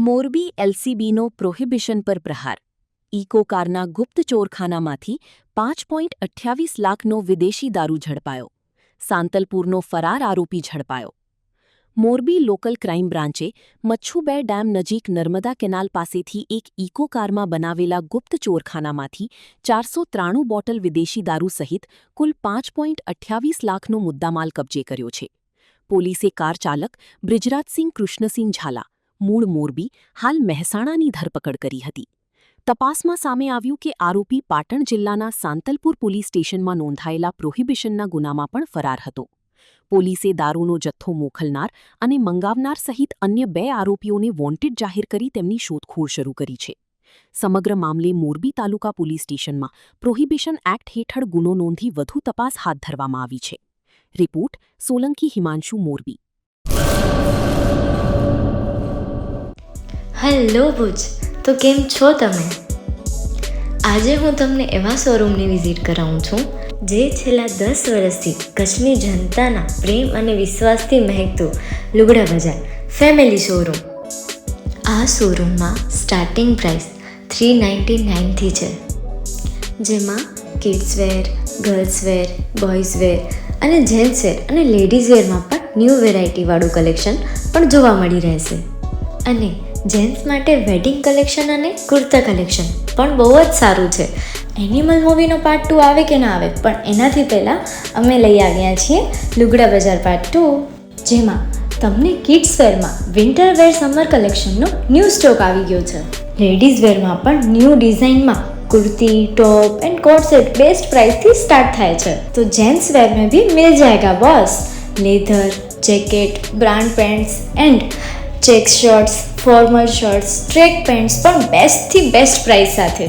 Morbi એલસીબીનો prohibition પર પ્રહાર. Eco કારના ગુપ્ત ચોરખાનામાંથી 5.28 લાખનો વિદેશી દારૂ ઝડપાયો. સાંતલપુરનો ફરાર આરોપી ઝડપાયો. મોરબી લોકલ ક્રાઇમ બ્રાન્ચે મચ્છુબેર ડેમ નજીક નર્મદા કેનાલ પાસેથી એક ઇકો કારમાં બનાવેલા ગુપ્ત ચોરખાનામાંથી 493 બોટલ વિદેશી દારૂ સહિત કુલ 5.28 લાખનો મુદ્દામાલ કબજે કર્યો છે. પોલીસે કાર ચાલક બ્રિજરાજસિંહ કૃષ્ણસિંહ ઝાલા, મૂળ મોરબી, હાલ મહેસાણાની ધરપકડ કરી હતી. તપાસમાં સામે આવ્યું કે આરોપી પાટણ જિલ્લાના સાંતલપુર પોલીસ સ્ટેશનમાં નોંધાયેલા પ્રોહિબિશનના ગુનામાં પણ ફરાર હતો. પોલીસે દારૂનો જથ્થો મોકલનાર અને મંગાવનાર સહિત અન્ય 2 આરોપીઓને વોન્ટેડ જાહેર કરી તેમની શોધખોળ શરૂ કરી છે. સમગ્ર મામલે મોરબી તાલુકા પોલીસ સ્ટેશનમાં પ્રોહિબિશન એક્ટ હેઠળ ગુનો નોંધી વધુ તપાસ હાથ ધરવામાં આવી છે. રિપોર્ટ સોલંકી હિમાંશુ, મોરબી. હેલો ભુજ, તો કેમ છો તમે? આજે હું તમને એવા શોરૂમની વિઝિટ કરાવું છું જે છેલ્લા 10 વર્ષથી કચ્છની જનતાના પ્રેમ અને વિશ્વાસથી મહેકતું લુગડા બજાર ફેમિલી શોરૂમ. આ શોરૂમમાં સ્ટાર્ટિંગ પ્રાઇસ 399થી છે, જેમાં કિડ્સવેર, ગર્લ્સવેર, બોયઝવેર અને જેન્ટ્સવેર અને લેડીઝવેરમાં પણ ન્યૂ વેરાયટીવાળું કલેક્શન પણ જોવા મળી રહેશે. અને જેન્ટ્સ માટે વેડિંગ કલેક્શન અને કુર્તા કલેક્શન પણ બહુ જ સારું છે. એનિમલ મૂવીનો પાર્ટ 2 આવે કે ના આવે, પણ એનાથી પહેલાં અમે લઈ આવ્યા છીએ લુગડા બજાર પાર્ટ 2, જેમાં તમને કિડ્સ વેરમાં વિન્ટર વેર સમર કલેક્શનનો ન્યૂ સ્ટોક આવી ગયો છે. લેડીઝ વેરમાં પણ ન્યૂ ડિઝાઇનમાં kurti, top and coat set best price थी स्टार्ट थाय छे. तो जेंट्स वेर में भी मिल जाएगा boss. Leather, jacket, brand pants and check shirts, formal shirts, track pants પણ બેસ્ટ થી બેસ્ટ પ્રાઇસ સાથે.